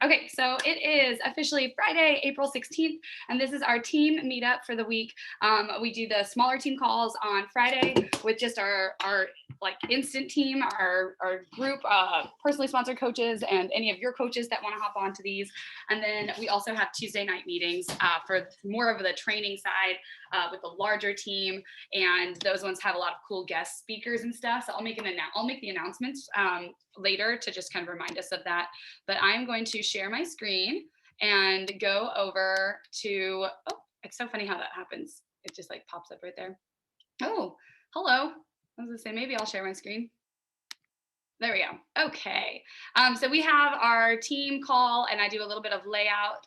Okay, so it is officially Friday, April 16th, and this is our team meetup for the week. We do the smaller team calls on Friday with just our like instant team, our group, personally sponsored coaches, and any of your coaches that want to hop onto these. And then we also have Tuesday night meetings for more of the training side with the larger team, and those ones have a lot of cool guest speakers and stuff. So I'll make the announcements later to just kind of remind us of that. But I'm going to share my screen and go over to, oh, it's so funny how that happens. It just like pops up right there. Oh, hello. I was gonna say, maybe I'll share my screen. There we go. Okay. So we have our team call and I do a little bit of layout.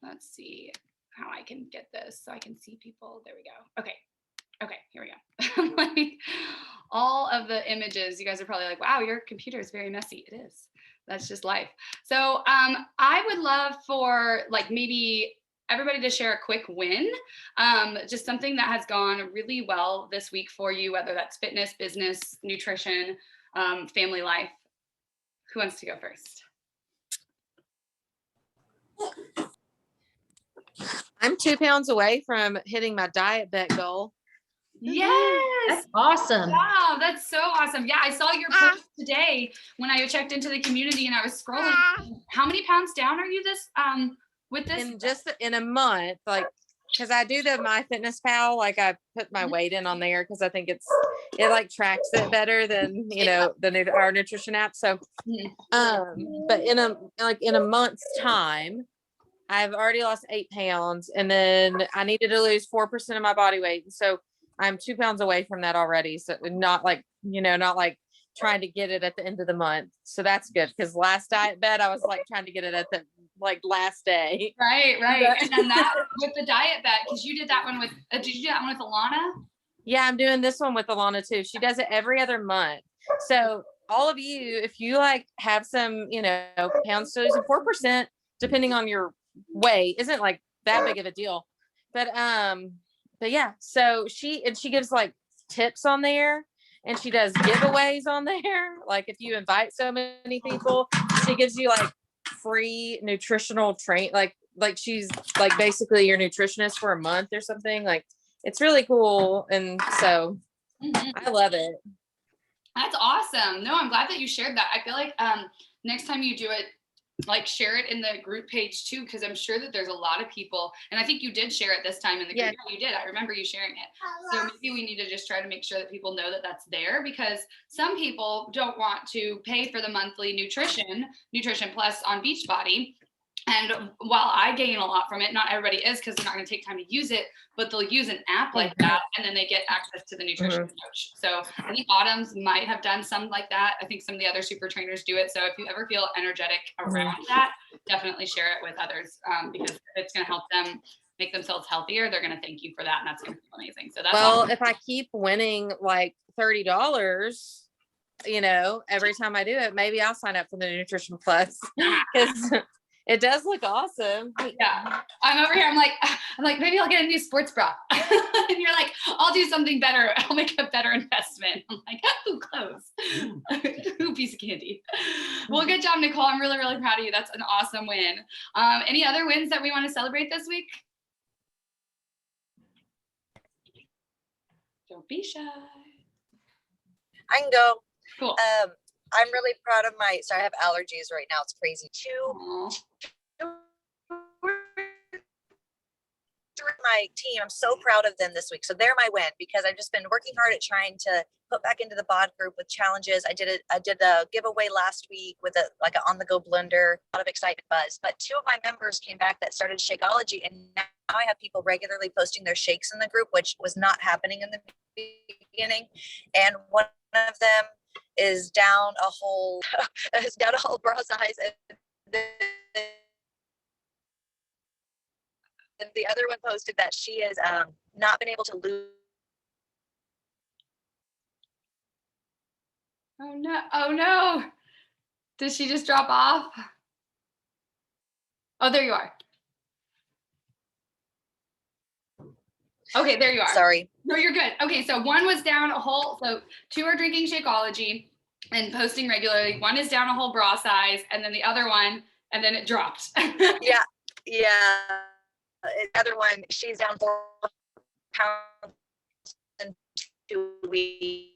Let's see how I can get this so I can see people. There we go. Okay, here we go. Like, all of the images, you guys are probably like, wow, your computer is very messy. It is. That's just life. So I would love for like maybe everybody to share a quick win, just something that has gone really well this week for you, whether that's fitness, business, nutrition, family life. Who wants to go first? I'm 2 pounds away from hitting my diet bet goal. Yes, that's awesome. Wow, that's so awesome. Yeah, I saw your post today when I checked into the community and I was scrolling. How many pounds down are you with this? In a month, like, because I do the MyFitnessPal, like I put my weight in on there because I think it like tracks it better than our nutrition app. So but in a month's time, I've already lost 8 pounds, and then I needed to lose 4% of my body weight. So I'm 2 pounds away from that already. So not like trying to get it at the end of the month. So that's good, because last diet bet, I was like trying to get it at the last day. Right. And then that with the diet bet, because you did that one with, did you do that one with Alana? Yeah, I'm doing this one with Alana too. She does it every other month. So all of you, if you have some, pounds to lose, and 4%, depending on your weight, isn't like that big of a deal. But yeah, so she gives like tips on there, and she does giveaways on there. Like if you invite so many people, she gives you like free nutritional like she's like basically your nutritionist for a month or something. Like, it's really cool. And so I love it. That's awesome. No, I'm glad that you shared that. I feel like next time you do it, like share it in the group page too, because I'm sure that there's a lot of people, and I think you did share it this time in the group. Yeah, you did. I remember you sharing it. So maybe we need to just try to make sure that people know that that's there, because some people don't want to pay for the monthly nutrition plus on Beachbody. And while I gain a lot from it, not everybody is, because they're not going to take time to use it, but they'll use an app like that, and then they get access to the nutrition coach. So I think Autumn's might have done some like that. I think some of the other super trainers do it. So if you ever feel energetic around that, definitely share it with others, because it's going to help them make themselves healthier. They're going to thank you for that, and that's going to be amazing. So that's awesome. If I keep winning like $30, every time I do it, maybe I'll sign up for the Nutrition Plus, because it does look awesome. Yeah. I'm over here. I'm like, maybe I'll get a new sports bra. And you're like, I'll do something better. I'll make a better investment. I'm like, ooh, clothes. Ooh, piece of candy. Well, good job, Nicole. I'm really, really proud of you. That's an awesome win. Any other wins that we want to celebrate this week? Don't be shy. I can go. Cool. I'm really proud of I have allergies right now. It's crazy. My team, I'm so proud of them this week. So they're my win, because I've just been working hard at trying to put back into the bod group with challenges. I did a giveaway last week with an on-the-go blender, a lot of excitement buzz. But 2 of my members came back that started Shakeology, and now I have people regularly posting their shakes in the group, which was not happening in the beginning. And one of them is down a whole bra size, and the other one posted that she has not been able to lose. Oh no. Did she just drop off? Oh, there you are. Okay, there you are. Sorry. No, you're good. Okay, so one was down a whole, so 2 are drinking Shakeology and posting regularly. One is down a whole bra size, and then the other one and then it dropped. Yeah. The other one, she's down 4 pounds in 2 weeks.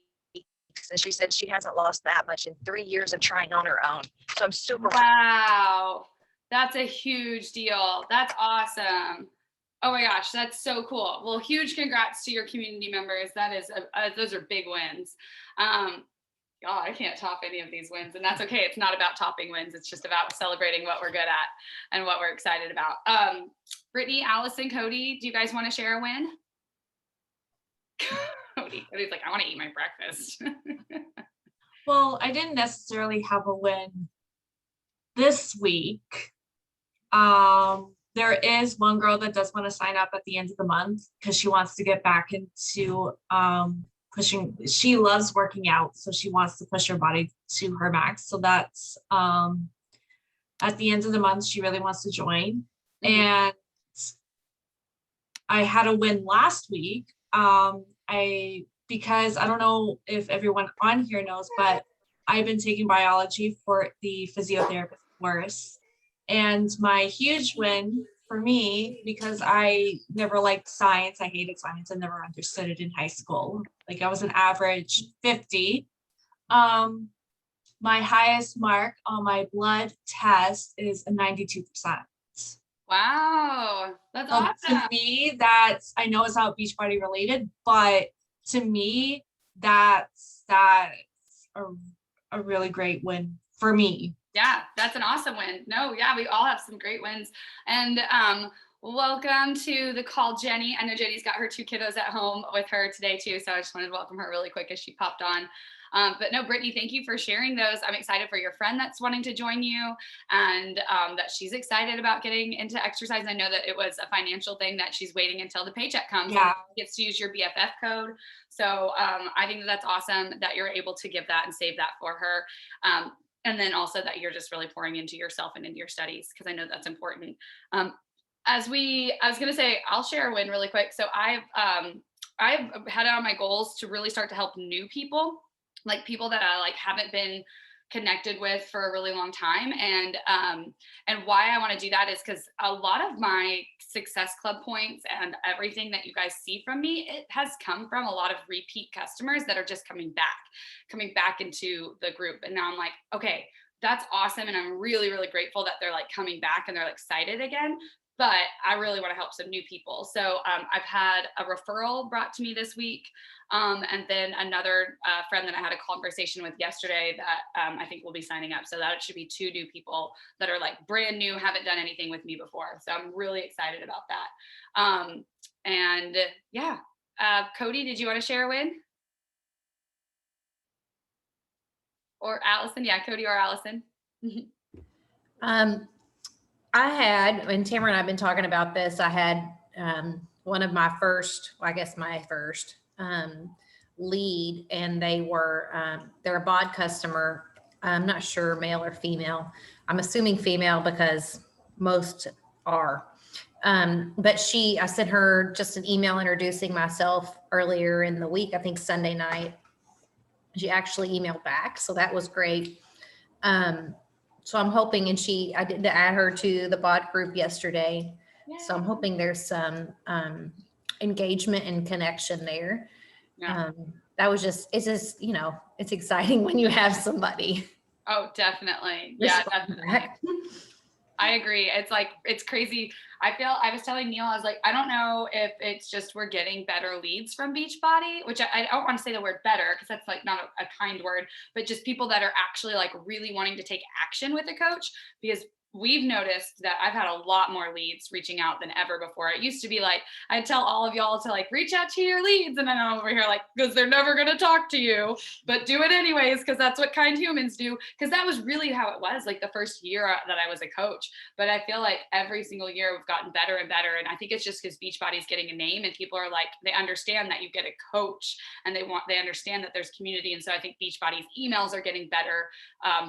And she said she hasn't lost that much in 3 years of trying on her own. So I'm super. Wow. That's a huge deal. That's awesome. Oh my gosh, that's so cool. Well, huge congrats to your community members. That is, those are big wins. God, I can't top any of these wins, and that's okay. It's not about topping wins. It's just about celebrating what we're good at and what we're excited about. Brittany, Allison, Cody, do you guys want to share a win? Cody's like, I want to eat my breakfast. Well, I didn't necessarily have a win this week. There is one girl that does want to sign up at the end of the month because she wants to get back into pushing. She loves working out, so she wants to push her body to her max. So that's at the end of the month, she really wants to join. And I had a win last week. Because I don't know if everyone on here knows, but I've been taking biology for the physiotherapist course. And my huge win for me, because I never liked science, I hated science, I never understood it in high school. Like I was an average 50. My highest mark on my blood test is a 92%. Wow, that's awesome. To me, I know it's not Beachbody related, but to me, that's a really great win for me. Yeah, that's an awesome win. No, yeah, we all have some great wins. And welcome to the call, Jenny. I know Jenny's got her 2 kiddos at home with her today too, so I just wanted to welcome her really quick as she popped on. But no, Brittany, thank you for sharing those. I'm excited for your friend that's wanting to join you, and that she's excited about getting into exercise. I know that it was a financial thing that she's waiting until the paycheck comes. Yeah. And gets to use your BFF code. So I think that's awesome that you're able to give that and save that for her. And then also that you're just really pouring into yourself and into your studies, because I know that's important. I was going to say, I'll share a win really quick. So I've had it on my goals to really start to help new people, like people that I haven't been connected with for a really long time. And why I want to do that is because a lot of my Success Club points and everything that you guys see from me, it has come from a lot of repeat customers that are just coming back into the group. And now I'm like, okay, that's awesome. And I'm really, really grateful that they're coming back and they're excited again. But I really want to help some new people. So I've had a referral brought to me this week. And then another friend that I had a conversation with yesterday that I think will be signing up. So that it should be 2 new people that are brand new, haven't done anything with me before. So I'm really excited about that. And yeah, Cody, did you want to share a win? Or Allison? Yeah, Cody or Allison. I had, and Tamara and I've been talking about this, I had one of my first, well, I guess my first lead, and they're a bod customer. I'm not sure male or female. I'm assuming female because most are. But I sent her just an email introducing myself earlier in the week, I think Sunday night. She actually emailed back, so that was great. So I'm hoping, and I did add her to the bod group yesterday. Yay. So I'm hoping there's some engagement and connection there. Yeah. It's just, it's exciting when you have somebody. Oh, definitely. Yeah, definitely. I agree. It's crazy. I was telling Neil, I was like, I don't know if it's just we're getting better leads from Beachbody, which I don't want to say the word better because that's not a kind word, but just people that are actually really wanting to take action with a coach, because we've noticed that I've had a lot more leads reaching out than ever before. It used to be I'd tell all of y'all to reach out to your leads. And then I'm over here because they're never going to talk to you, but do it anyways, because that's what kind humans do. Because that was really how it was the first year that I was a coach. But I feel every single year we've gotten better and better. And I think it's just because Beachbody's getting a name and people are they understand that you get a coach and they understand that there's community. And so I think Beachbody's emails are getting better,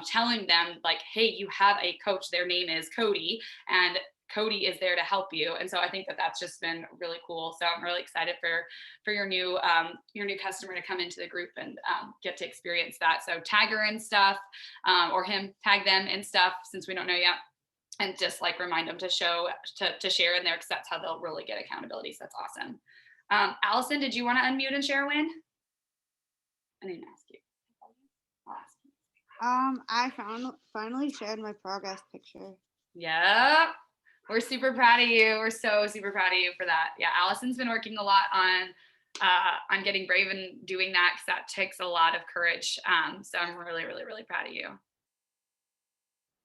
telling them hey, you have a coach. Their name is Cody, and Cody is there to help you. And so I think that that's just been really cool. So I'm really excited for your new customer to come into the group and get to experience that. So tag her and stuff, or him, tag them and stuff, since we don't know yet. and just like remind them to share in there, because that's how they'll really get accountability. So that's awesome. Allison, did you want to unmute and share a win? I didn't ask you. I'll ask you. I finally shared my progress picture. Yeah, we're super proud of you. We're so super proud of you for that. Yeah, Allison's been working a lot on getting brave and doing that, because that takes a lot of courage. So I'm really, really, really proud of you.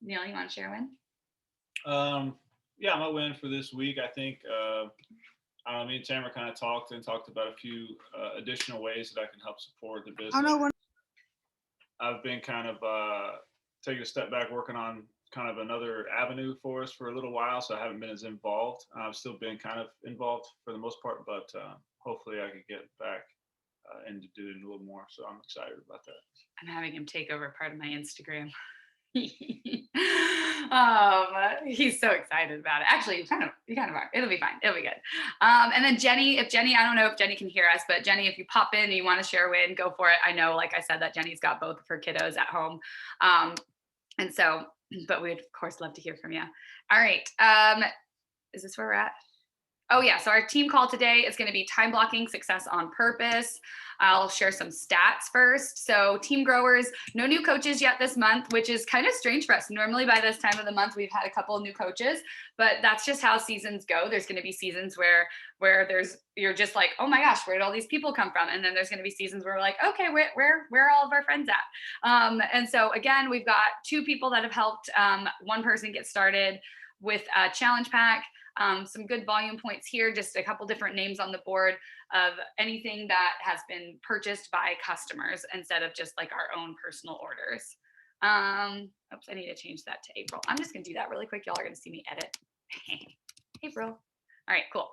Neil, you want to share a win? Yeah, my win for this week, I think, me and Tamara kind of talked about a few additional ways that I can help support the business. Oh no, I've been kind of taking a step back, working on kind of another avenue for us for a little while, so I haven't been as involved. I've still been kind of involved for the most part, but hopefully I can get back into doing a little more. So I'm excited about that. I'm having him take over part of my Instagram. He's so excited about it. Actually, you kind of are. It'll be fine. It'll be good. And then Jenny, I don't know if Jenny can hear us, but Jenny, if you pop in and you want to share a win, go for it. I know, like I said, that Jenny's got both of her kiddos at home. And so, but we'd of course love to hear from you. All right. Is this where we're at? Oh yeah, so our team call today is going to be time blocking success on purpose. I'll share some stats first. So team growers, no new coaches yet this month, which is kind of strange for us. Normally by this time of the month, we've had a couple of new coaches, but that's just how seasons go. There's going to be seasons where you're just like, oh my gosh, where did all these people come from? And then there's going to be seasons where we're like, okay, where are all of our friends at? And so again, we've got 2 people that have helped one person get started with a challenge pack. Some good volume points here, just a couple different names on the board of anything that has been purchased by customers instead of just like our own personal orders. Oops, I need to change that to April. I'm just gonna do that really quick. Y'all are gonna see me edit. April. All right, cool.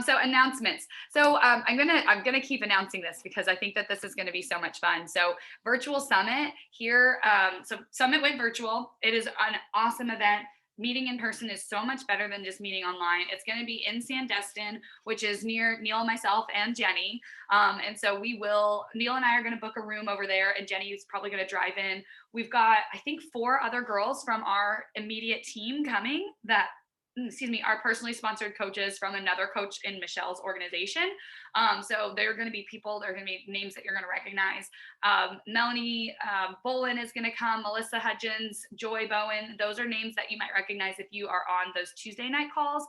So announcements. So I'm gonna keep announcing this because I think that this is gonna be so much fun. So virtual summit here. So summit went virtual. It is an awesome event. Meeting in person is so much better than just meeting online. It's going to be in Sandestin, which is near Neil, myself, and Jenny. And so Neil and I are going to book a room over there, and Jenny is probably going to drive in. We've got, I think, 4 other girls from our immediate team coming that, our personally sponsored coaches from another coach in Michelle's organization. So they're going to be people, they're going to be names that you're going to recognize. Melanie Bolin is going to come, Melissa Hudgens, Joy Bowen. Those are names that you might recognize if you are on those Tuesday night calls.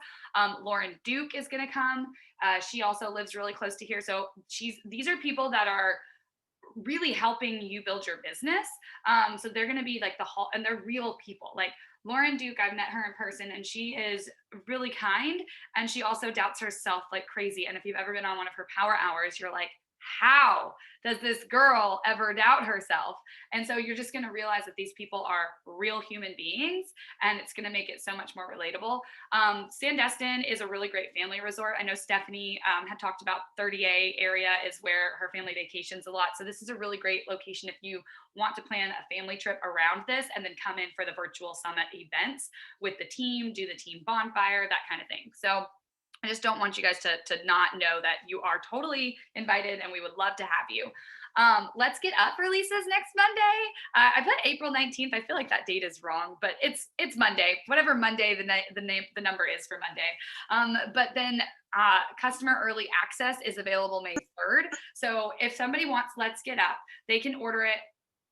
Lauren Duke is going to come. She also lives really close to here. So these are people that are really helping you build your business. So they're going to be like and they're real people. Like Lauren Duke, I've met her in person, and she is really kind, and she also doubts herself like crazy. And if you've ever been on one of her power hours, you're like, how does this girl ever doubt herself? And so you're just going to realize that these people are real human beings, and it's going to make it so much more relatable. Sandestin is a really great family resort. I know Stephanie had talked about 30A area is where her family vacations a lot. So this is a really great location if you want to plan a family trip around this and then come in for the virtual summit events with the team, do the team bonfire, that kind of thing. So I just don't want you guys to not know that you are totally invited, and we would love to have you. Let's Get Up releases next Monday. I put April 19th. I feel like that date is wrong, but it's Monday, whatever Monday the number is for Monday. But then customer early access is available May 3rd. So if somebody wants Let's Get Up, they can order it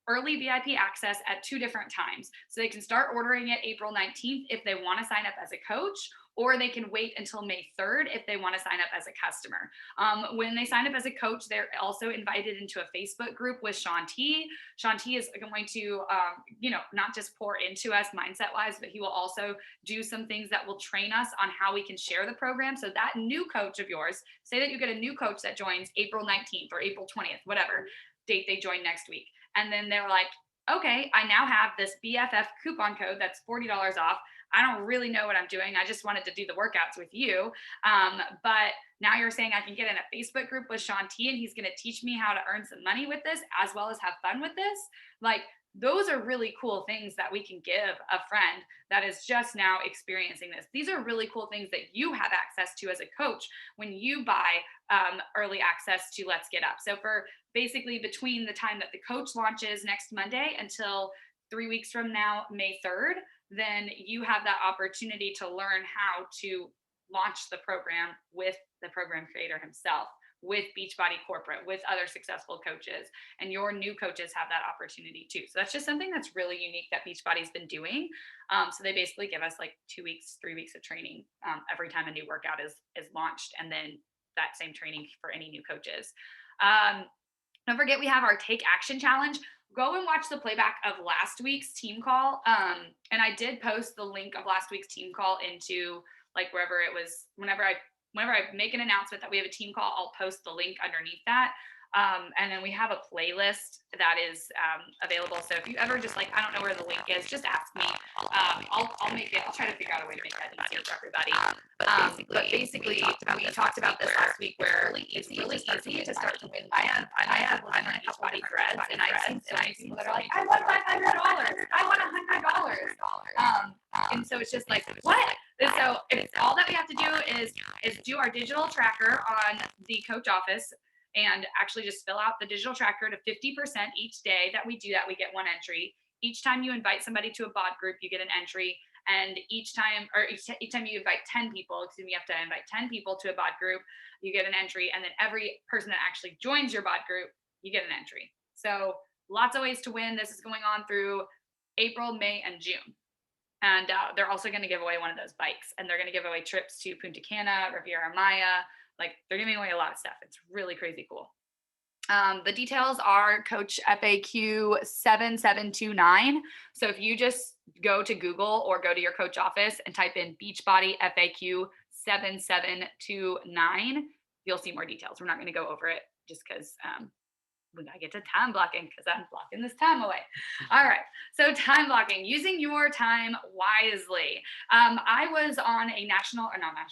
early VIP access at 2 different times. So they can start ordering it April 19th if they want to sign up as a coach, or they can wait until May 3rd if they want to sign up as a customer. When they sign up as a coach, they're also invited into a Facebook group with Shanti. Shanti is going to, not just pour into us mindset-wise, but he will also do some things that will train us on how we can share the program. So that new coach of yours, say that you get a new coach that joins April 19th or April 20th, whatever date they join next week. And then they're like, okay, I now have this BFF coupon code that's $40 off. I don't really know what I'm doing. I just wanted to do the workouts with you. But now you're saying I can get in a Facebook group with Shanti, and he's going to teach me how to earn some money with this as well as have fun with this. Like, those are really cool things that we can give a friend that is just now experiencing this. These are really cool things that you have access to as a coach when you buy early access to Let's Get Up. So for basically between the time that the coach launches next Monday until 3 weeks from now, May 3rd, then you have that opportunity to learn how to launch the program with the program creator himself, with Beachbody Corporate, with other successful coaches, and your new coaches have that opportunity too. So that's just something that's really unique that Beachbody's been doing. So they basically give us like 2 weeks, 3 weeks of training every time a new workout is launched, and then that same training for any new coaches. Don't forget, we have our Take Action Challenge. Go and watch the playback of last week's team call. And I did post the link of last week's team call into like wherever it was. Whenever I make an announcement that we have a team call, I'll post the link underneath that. And then we have a playlist that is available. So if you ever just like, I don't know where the link is, just ask me. I'll make it. I'll try to figure out a way to make that easier for everybody. But basically, we talked about this last week, where it's really easy to start to win. I have Beachbody threads, and I've seen so many people that are like, I want $500. I want $100. And so it's just like, what? And so it's all that we have to do is do our digital tracker on the coach office, and actually just fill out the digital tracker to 50% each day that we do that. We get one entry. Each time you invite somebody to a bod group, you get an entry. And each time you invite 10 people, you have to invite 10 people to a bod group, you get an entry. And then every person that actually joins your bod group, you get an entry. So lots of ways to win. This is going on through April, May, and June. And they're also going to give away one of those bikes, and they're going to give away trips to Punta Cana, Riviera Maya. Like, they're giving away a lot of stuff. It's really crazy cool. The details are Coach FAQ 7729. So if you just go to Google or go to your coach office and type in Beachbody FAQ 7729, you'll see more details. We're not going to go over it just because we gotta get to time blocking, because I'm blocking this time away. All right, so time blocking, using your time wisely. I was on a national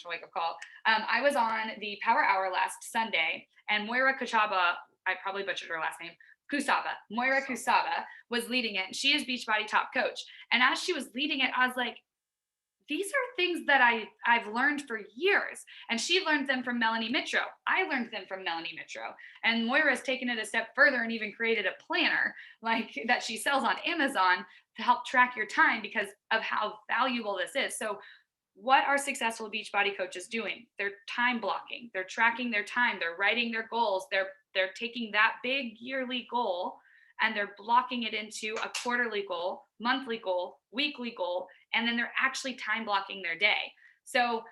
wake up call. I was on the Power Hour last Sunday, and Moira Kuchaba, I probably butchered her last name, Moira Kusaba was leading it. She is Beachbody top coach. And as she was leading it, I was like, these are things that I've learned for years. And she learned them from Melanie Mitro. I learned them from Melanie Mitro. And Moira's taken it a step further and even created a planner like that she sells on Amazon to help track your time because of how valuable this is. So what are successful Beachbody coaches doing? They're time blocking. They're tracking their time. They're writing their goals. They're taking that big yearly goal and they're blocking it into a quarterly goal, monthly goal, weekly goal, and then they're actually time blocking their day. So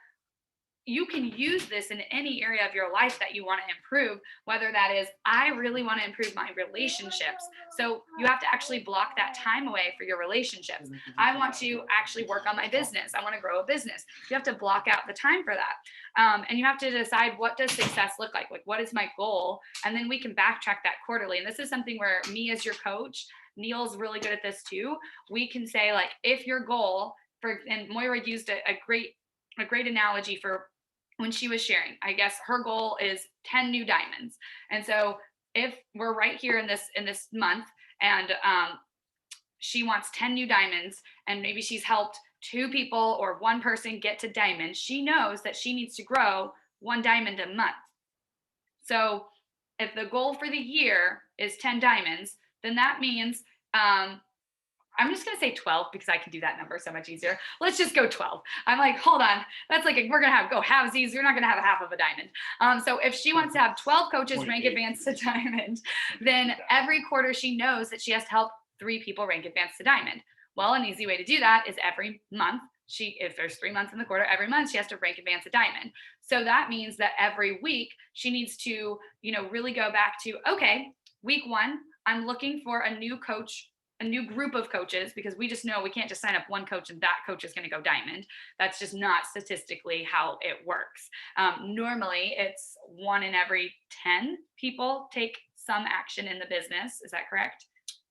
you can use this in any area of your life that you want to improve, whether that is, I really want to improve my relationships. So you have to actually block that time away for your relationships. I want to actually work on my business. I want to grow a business. You have to block out the time for that. And you have to decide, what does success look like? Like, what is my goal? And then we can backtrack that quarterly. And this is something where me as your coach, Neil's really good at this too. We can say, like, if your goal and Moira used a great analogy for when she was sharing, I guess her goal is 10 new diamonds. And so if we're right here in this month and she wants 10 new diamonds, and maybe she's helped 2 people or 1 person get to diamond, she knows that she needs to grow 1 diamond a month. So if the goal for the year is 10 diamonds, then that means I'm just going to say 12 because I can do that number so much easier. Let's just go 12. I'm like, hold on. That's like, we're going to go halvesies. You're not going to have a half of a diamond. So if she wants to have 12 coaches rank advanced to diamond, then every quarter she knows that she has to help 3 people rank advanced to diamond. Well, an easy way to do that is every month, if there's 3 months in the quarter, every month she has to rank advanced to diamond. So that means that every week she needs to, really go back to, okay, week 1, I'm looking for a new coach, a new group of coaches, because we just know we can't just sign up 1 coach and that coach is going to go diamond. That's just not statistically how it works. Normally it's 1 in every 10 people take some action in the business. Is that correct?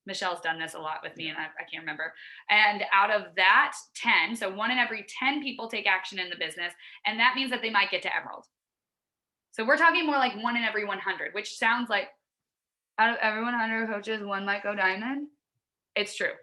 Michelle's done this a lot with me and I can't remember. And out of that 10, so 1 in every 10 people take action in the business. And that means that they might get to Emerald. So we're talking more like 1 in every 100, which sounds like out of every 100 coaches, 1 might go diamond. It's true.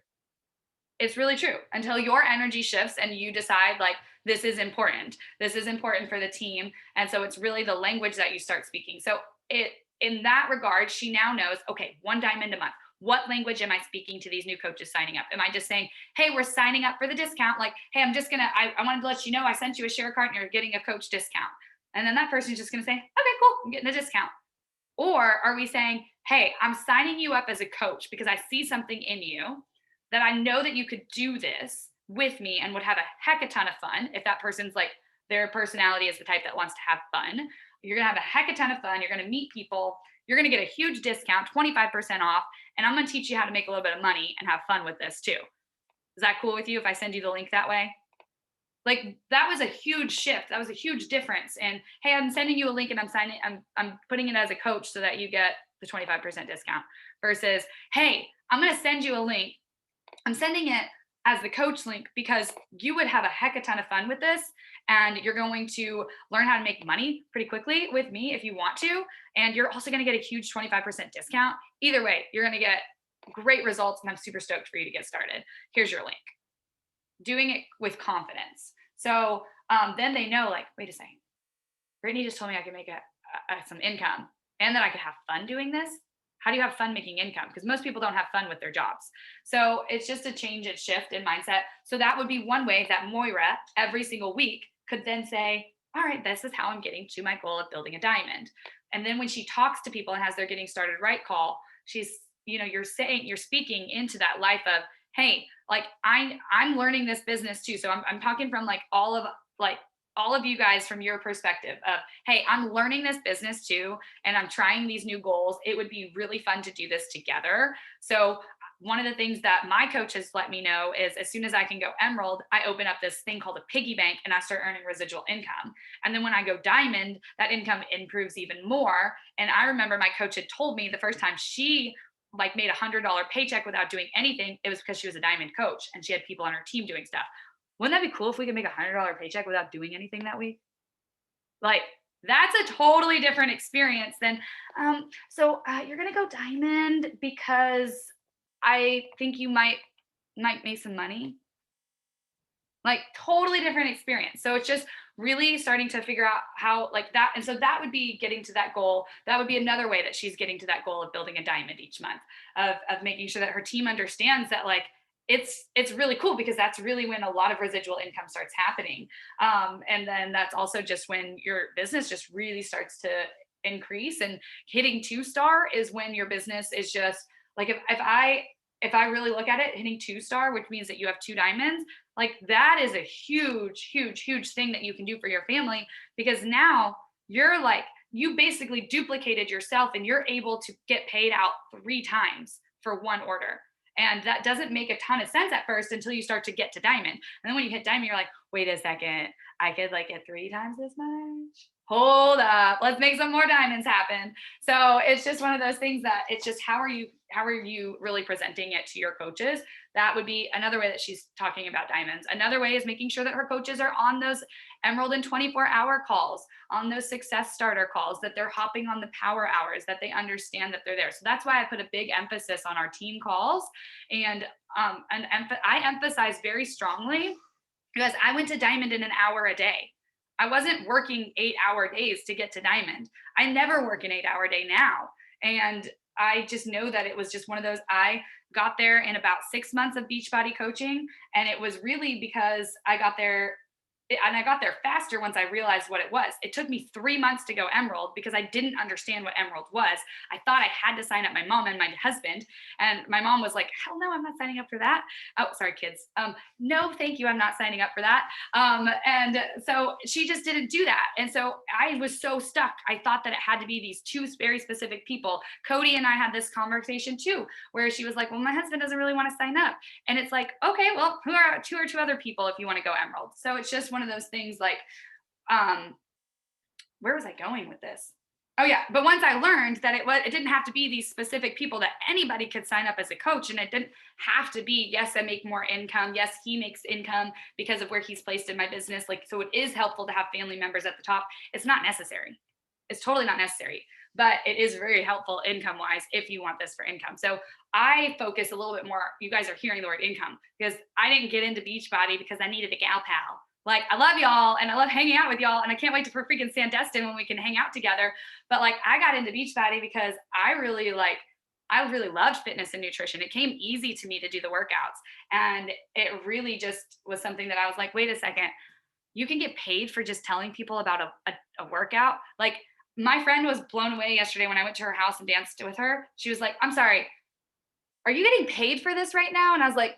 It's really true until your energy shifts and you decide, like, this is important. This is important for the team. And so it's really the language that you start speaking. So in that regard, she now knows, okay, 1 diamond a month. what language am I speaking to these new coaches signing up? Am I just saying, hey, we're signing up for the discount? Like, hey, I wanted to let you know I sent you a share cart and you're getting a coach discount. And then that person's just gonna say, okay, cool, I'm getting a discount. Or are we saying, hey, I'm signing you up as a coach because I see something in you that I know that you could do this with me and would have a heck of a ton of fun. If that person's like, their personality is the type that wants to have fun, you're gonna have a heck of a ton of fun. You're gonna meet people. You're gonna get a huge discount, 25% off, and I'm gonna teach you how to make a little bit of money and have fun with this too. Is that cool with you if I send you the link that way? Like, that was a huge shift. That was a huge difference. And hey, I'm sending you a link and I'm putting it as a coach so that you get the 25% discount versus, hey, I'm going to send you a link. I'm sending it as the coach link because you would have a heck of a ton of fun with this. And you're going to learn how to make money pretty quickly with me if you want to. And you're also going to get a huge 25% discount. Either way, you're going to get great results. And I'm super stoked for you to get started. Here's your link. Doing it with confidence. So then they know, like, wait a second, Brittany just told me I could make some income and that I could have fun doing this. How do you have fun making income? Because most people don't have fun with their jobs. So it's just a change and shift in mindset. So that would be one way that Moira every single week could then say, all right, this is how I'm getting to my goal of building a diamond. And then when she talks to people and has their getting started right call, she's, you're speaking into that life of, hey, like I'm learning this business too. So I'm talking from like all of you guys from your perspective of, hey, I'm learning this business too, and I'm trying these new goals. It would be really fun to do this together. So one of the things that my coach has let me know is as soon as I can go emerald, I open up this thing called a piggy bank and I start earning residual income. And then when I go diamond, that income improves even more. And I remember my coach had told me the first time she like made $100 paycheck without doing anything, it was because she was a diamond coach and she had people on her team doing stuff. Wouldn't that be cool if we could make $100 paycheck without doing anything that week? Like, that's a totally different experience than, you're going to go diamond because I think you might make some money. Like, totally different experience. So it's just really starting to figure out how like that. And so that would be getting to that goal. That would be another way that she's getting to that goal of building a diamond each month, of making sure that her team understands that like, it's really cool because that's really when a lot of residual income starts happening. And then that's also just when your business just really starts to increase, and hitting 2-star is when your business is just like, if I really look at it, hitting 2-star, which means that you have 2 diamonds, like that is a huge, huge, huge thing that you can do for your family, because now you're like, you basically duplicated yourself and you're able to get paid out 3 times for one order. And that doesn't make a ton of sense at first until you start to get to diamond. And then when you hit diamond, you're like, wait a second, I could like get 3 times this much. Hold up, let's make some more diamonds happen. So it's just one of those things that it's just, how are you really presenting it to your coaches? That would be another way that she's talking about diamonds. Another way is making sure that her coaches are on those emerald and 24-hour calls, on those success starter calls, that they're hopping on the power hours, that they understand that they're there. So that's why I put a big emphasis on our team calls. And I emphasize very strongly, because I went to diamond in an hour a day. I wasn't working 8-hour days to get to diamond. I never work an 8-hour day now. And I just know that it was just one of those, I got there in about 6 months of Beachbody coaching. And it was really because I got there faster once I realized what it was. It took me 3 months to go emerald because I didn't understand what emerald was. I thought I had to sign up my mom and my husband. And my mom was like, hell no, I'm not signing up for that. Oh, sorry, kids. No, thank you. I'm not signing up for that. And so she just didn't do that. And so I was so stuck. I thought that it had to be these 2 very specific people. Cody and I had this conversation too, where she was like, well, my husband doesn't really want to sign up. And it's like, okay, well, who are 2 other people if you want to go emerald? So it's just one of those things like, where was I going with this? Oh yeah. But once I learned that it didn't have to be these specific people, that anybody could sign up as a coach, and it didn't have to be, yes, I make more income. Yes, he makes income because of where he's placed in my business. Like, so it is helpful to have family members at the top. It's not necessary. It's totally not necessary, but it is very helpful income wise if you want this for income. So I focus a little bit more. You guys are hearing the word income, because I didn't get into Beachbody because I needed a gal pal. Like, I love y'all and I love hanging out with y'all, and I can't wait for freaking Sandestin when we can hang out together. But like, I got into Beachbody because I really I really loved fitness and nutrition. It came easy to me to do the workouts. And it really just was something that I was like, wait a second, you can get paid for just telling people about a workout. Like my friend was blown away yesterday when I went to her house and danced with her. She was like, I'm sorry, are you getting paid for this right now? And I was like,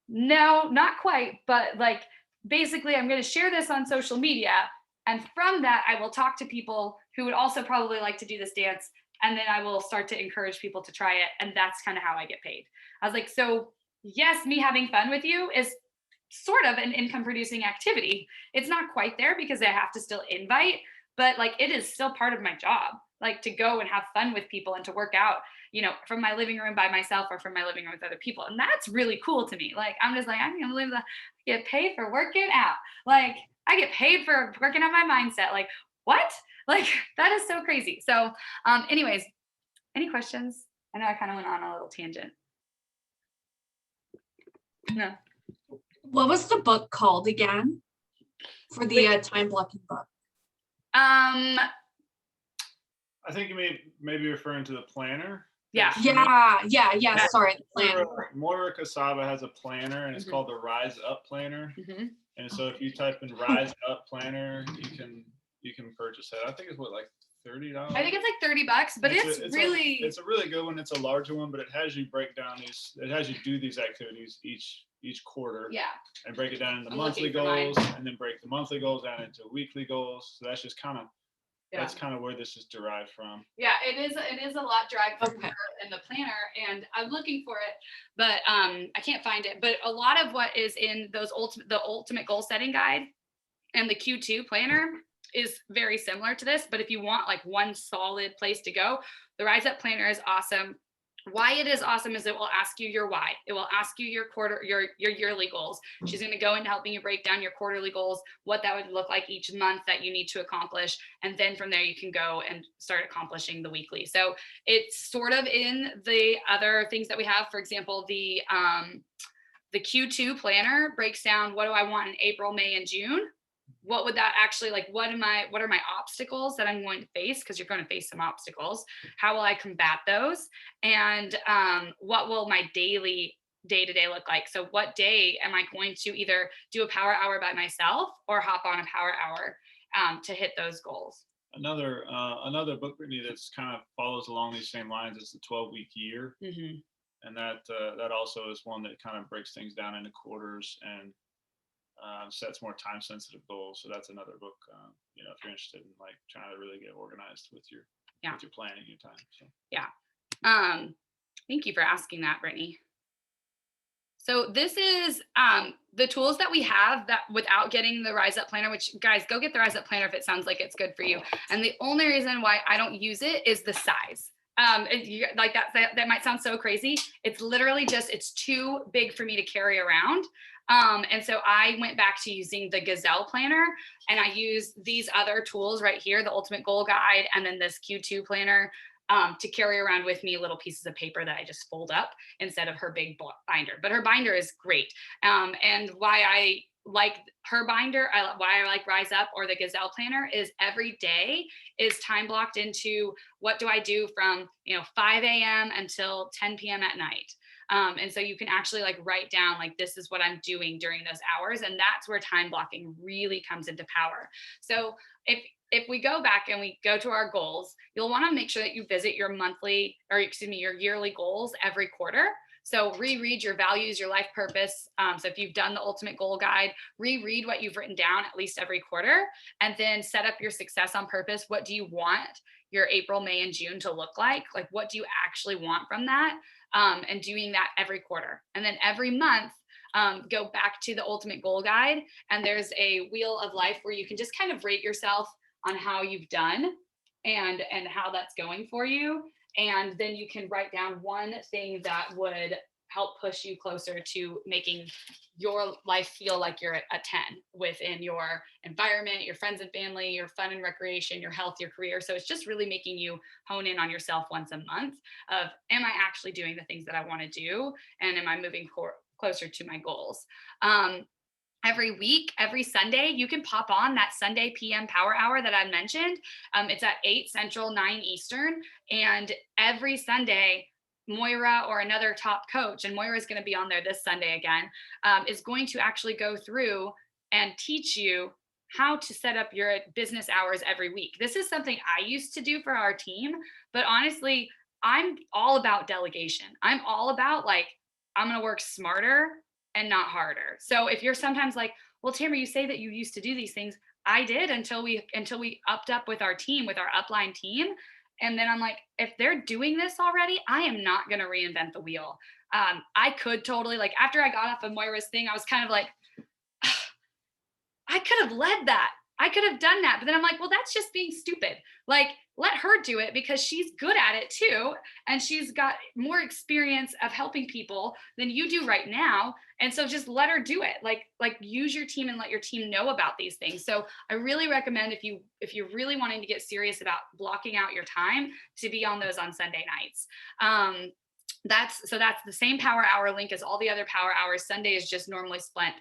no, not quite. But like, basically, I'm going to share this on social media. And from that, I will talk to people who would also probably like to do this dance. And then I will start to encourage people to try it. And that's kind of how I get paid. I was like, so yes, me having fun with you is sort of an income producing activity. It's not quite there because I have to still invite, but like it is still part of my job, like to go and have fun with people and to work out, from my living room by myself or from my living room with other people. And that's really cool to me. Like, I'm just like, I can't believe that I get paid for working out. Like, I get paid for working on my mindset. Like, what? Like, that is so crazy. So, anyways, any questions? I know I kind of went on a little tangent. No. What was the book called again for the time blocking book? I think you may be referring to the planner. Yeah. Yeah. Sorry, the planner. Moira Casaba has a planner, and it's called the Rise Up Planner. And so if you type in Rise Up Planner, you can purchase that. I think it's like $30. I think it's like $30, but it's a really good one. It's a larger one, but it has you break down it has you do these activities each quarter. Yeah. And break it down into monthly goals, and then break the monthly goals down into weekly goals. So that's just kind of that's kind of where this is derived from. Yeah, it is a lot derived from her in the planner, and I'm looking for it, but I can't find it. But a lot of what is in the ultimate goal setting guide and the Q2 planner is very similar to this. But if you want like one solid place to go, the Rise Up Planner is awesome. Why it is awesome is it will ask you your why. It will ask you your yearly goals. She's going to go into helping you break down your quarterly goals, what that would look like each month that you need to accomplish. And then from there, you can go and start accomplishing the weekly. So it's sort of in the other things that we have. For example, the Q2 planner breaks down, what do I want in April, May, and June? What would that actually, like, what are my obstacles that I'm going to face? Because you're going to face some obstacles. How will I combat those? And what will my day-to-day look like? So what day am I going to either do a power hour by myself or hop on a power hour to hit those goals? Another book, Brittany, that's kind of follows along these same lines is the 12-week year. And that also is one that kind of breaks things down into quarters and sets more time sensitive goals. So that's another book, if you're interested in like trying to really get organized with your planning your time. So thank you for asking that, Brittany. So this is the tools that we have that without getting the Rise Up Planner, which guys, go get the Rise Up Planner if it sounds like it's good for you. And the only reason why I don't use it is the size. Like that might sound so crazy. It's literally it's too big for me to carry around. And so I went back to using the Gazelle planner, and I use these other tools right here, the Ultimate Goal Guide, and then this Q2 planner to carry around with me little pieces of paper that I just fold up instead of her big binder. But her binder is great. And why I like her binder, why I like Rise Up or the Gazelle planner is every day is time blocked into what do I do from 5 a.m. until 10 p.m. at night. And so you can actually like write down like this is what I'm doing during those hours, and that's where time blocking really comes into power. So if we go back and we go to our goals, you'll want to make sure that you visit your your yearly goals every quarter. So reread your values, your life purpose. So if you've done the Ultimate Goal Guide, reread what you've written down at least every quarter, and then set up your success on purpose. What do you want your April, May, and June to look like? Like, what do you actually want from that? And doing that every quarter. And then every month, go back to the Ultimate Goal Guide, and there's a wheel of life where you can just kind of rate yourself on how you've done and how that's going for you. And then you can write down one thing that would help push you closer to making your life feel like you're at a 10 within your environment, your friends and family, your fun and recreation, your health, your career. So it's just really making you hone in on yourself once a month of, am I actually doing the things that I want to do? And am I moving closer to my goals? Every week, every Sunday, you can pop on that Sunday PM Power Hour that I mentioned. It's at 8 Central, 9 Eastern. And every Sunday, Moira or another top coach, and Moira is going to be on there this Sunday again, is going to actually go through and teach you how to set up your business hours every week. This is something I used to do for our team, but honestly, I'm all about delegation. I'm all about like, I'm going to work smarter and not harder. So if you're sometimes like, well, Tamara, you say that you used to do these things. I did until we upped up with our team, with our upline team. And then I'm like, if they're doing this already, I am not going to reinvent the wheel. I could totally, like, after I got off of Moira's thing, I was kind of like, I could have led that. I could have done that. But then I'm like, well, that's just being stupid. Like, let her do it because she's good at it too. And she's got more experience of helping people than you do right now. And so just let her do it. Like use your team and let your team know about these things. So I really recommend if you're really wanting to get serious about blocking out your time, to be on those on Sunday nights. That's the same power hour link as all the other power hours. Sunday is just normally spent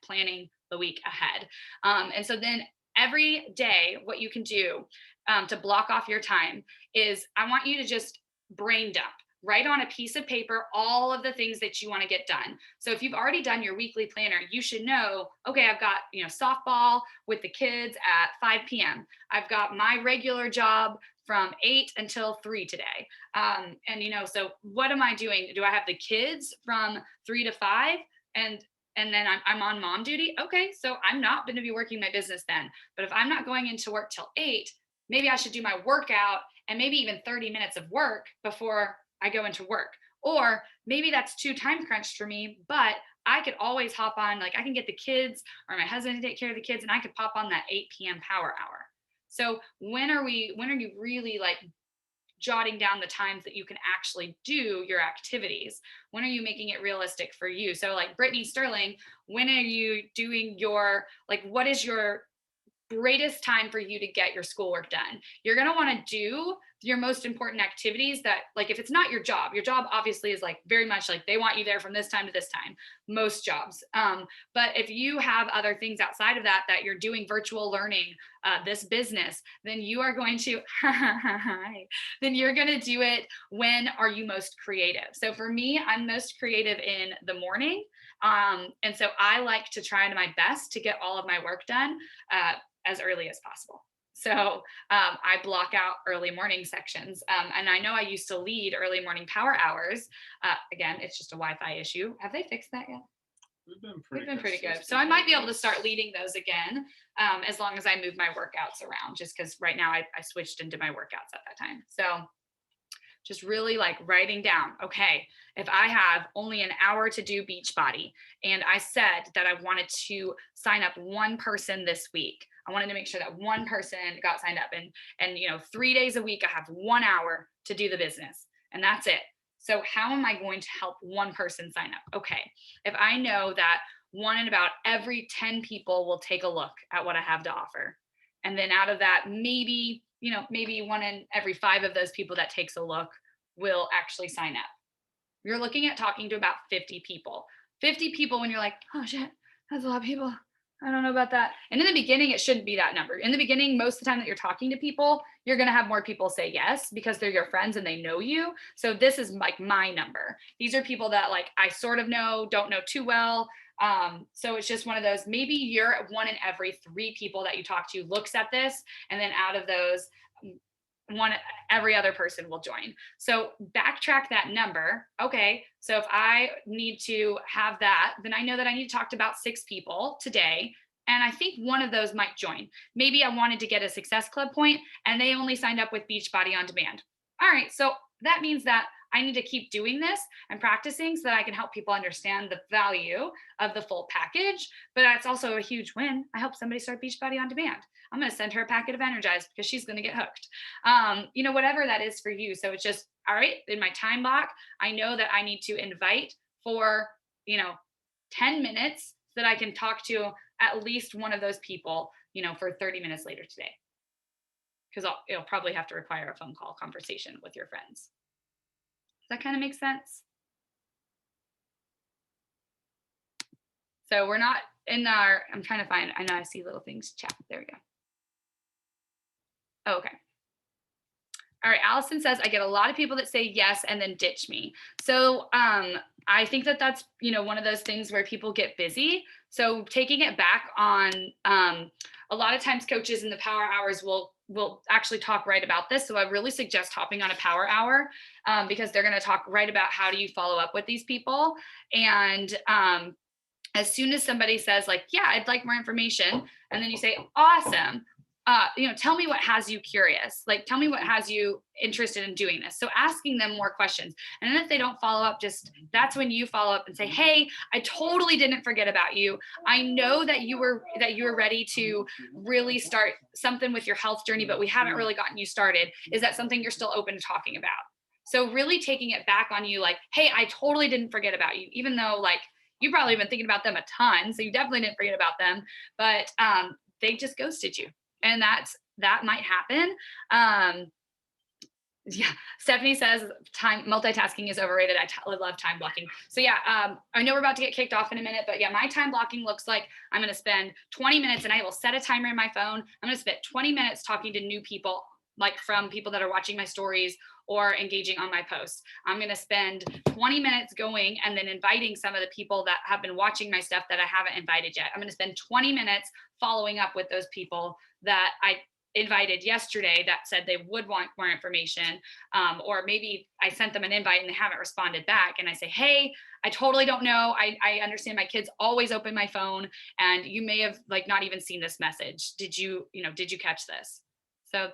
planning the week ahead. And so then every day, what you can do to block off your time is, I want you to just brain dump. Write on a piece of paper all of the things that you want to get done. So if you've already done your weekly planner, you should know, okay, I've got, softball with the kids at 5 p.m. I've got my regular job from 8 until 3 today. And so what am I doing? Do I have the kids from 3 to 5? And then I'm on mom duty. Okay, so I'm not going to be working my business then. But if I'm not going into work till 8, maybe I should do my workout and maybe even 30 minutes of work before I go into work. Or maybe that's too time crunched for me, but I could always hop on, like I can get the kids or my husband to take care of the kids, and I could pop on that 8 p.m. power hour. So when are you really like jotting down the times that you can actually do your activities? When are you making it realistic for you? So like Brittany Sterling, when are you doing what is your greatest time for you to get your schoolwork done? You're going to want to do your most important activities that, like, if it's not your job obviously is like very much like they want you there from this time to this time, most jobs. But if you have other things outside of that you're doing, virtual learning, this business, then you are going to, then you're going to do it when are you most creative. So for me, I'm most creative in the morning. And so I like to try my best to get all of my work done as early as possible. So I block out early morning sections. And I know I used to lead early morning power hours. Again, it's just a Wi-Fi issue. Have they fixed that yet? We've been pretty good. So I might be able to start leading those again, as long as I move my workouts around, just because right now I switched into my workouts at that time. So just really like writing down, okay, if I have only an hour to do Beachbody, and I said that I wanted to sign up one person this week, I wanted to make sure that one person got signed up, and 3 days a week, I have 1 hour to do the business, and that's it. So how am I going to help one person sign up? Okay, if I know that one in about every 10 people will take a look at what I have to offer, and then out of that, maybe one in every 5 of those people that takes a look will actually sign up. You're looking at talking to about 50 people. 50 people when you're like, oh shit, that's a lot of people. I don't know about that. And in the beginning, it shouldn't be that number. In the beginning, most of the time that you're talking to people, you're going to have more people say yes because they're your friends and they know you. So this is like my number. These are people that like I sort of know, don't know too well. So it's just one of those, maybe you're one in every 3 people that you talk to looks at this. And then out of those, every other person will join. So backtrack that number. Okay, so if I need to have that, then I know that I need to talk to about 6 people today. And I think one of those might join. Maybe I wanted to get a Success Club point and they only signed up with Beachbody on Demand. All right, so that means that I need to keep doing this and practicing so that I can help people understand the value of the full package. But that's also a huge win. I help somebody start Beachbody on Demand. I'm going to send her a packet of Energize because she's going to get hooked. Whatever that is for you. So it's just, all right, in my time block, I know that I need to invite for, 10 minutes so that I can talk to at least one of those people, for 30 minutes later today. Because it'll probably have to require a phone call conversation with your friends. Does that kind of make sense? So we're not in I'm trying to find, I know I see little things chat. There we go. Oh, okay. All right, Allison says, I get a lot of people that say yes and then ditch me. So I think that that's, one of those things where people get busy. So taking it back on, a lot of times coaches in the power hours will actually talk right about this. So I really suggest hopping on a power hour because they're going to talk right about how do you follow up with these people. And as soon as somebody says like, yeah, I'd like more information. And then you say, awesome. Tell me what has you curious. Like, tell me what has you interested in doing this. So asking them more questions. And then if they don't follow up, that's when you follow up and say, hey, I totally didn't forget about you. I know that you were ready to really start something with your health journey, but we haven't really gotten you started. Is that something you're still open to talking about? So really taking it back on you, like, hey, I totally didn't forget about you, even though like you probably been thinking about them a ton. So you definitely didn't forget about them, but they just ghosted you. And that might happen. Yeah, Stephanie says multitasking is overrated. I love time blocking. So yeah, I know we're about to get kicked off in a minute, but yeah, my time blocking looks like I'm going to spend 20 minutes and I will set a timer in my phone. I'm going to spend 20 minutes talking to new people, like from people that are watching my stories or engaging on my posts. I'm going to spend 20 minutes going and then inviting some of the people that have been watching my stuff that I haven't invited yet. I'm going to spend 20 minutes following up with those people that I invited yesterday that said they would want more information. Or maybe I sent them an invite and they haven't responded back. And I say, hey, I totally don't know. I understand my kids always open my phone and you may have like not even seen this message. Did you catch this? So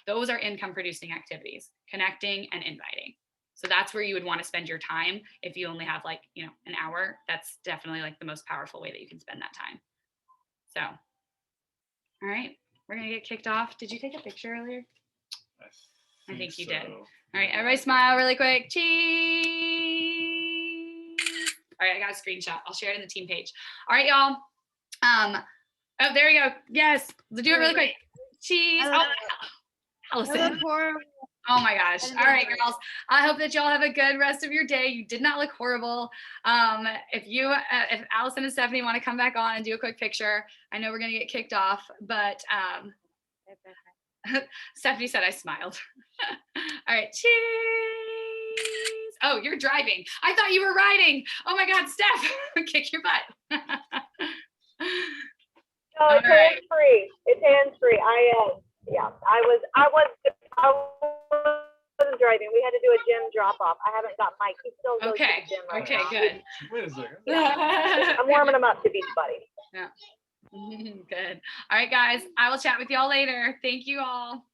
those are income producing activities, connecting and inviting. So that's where you would want to spend your time. If you only have like, an hour, that's definitely like the most powerful way that you can spend that time. So, all right, we're going to get kicked off. Did you take a picture earlier? I think you did. All right, everybody smile really quick. Cheese. All right, I got a screenshot. I'll share it in the team page. All right, y'all. Oh, there we go. Yes, let's do it really quick. Cheese. Oh, Allison. Oh my gosh. All right, girls. I hope that y'all have a good rest of your day. You did not look horrible. If Allison and Stephanie want to come back on and do a quick picture, I know we're going to get kicked off, but Stephanie said I smiled. All right. Cheese. Oh, you're driving. I thought you were riding. Oh my God, Steph, kick your butt. No, it's hands-free. It's hands-free. I wasn't driving. We had to do a gym drop-off. I haven't got Mike. He still goes to the gym right now. Good. Wait a second. Yeah. I'm warming him up to Beachbody. Yeah. Good. All right, guys. I will chat with y'all later. Thank you all.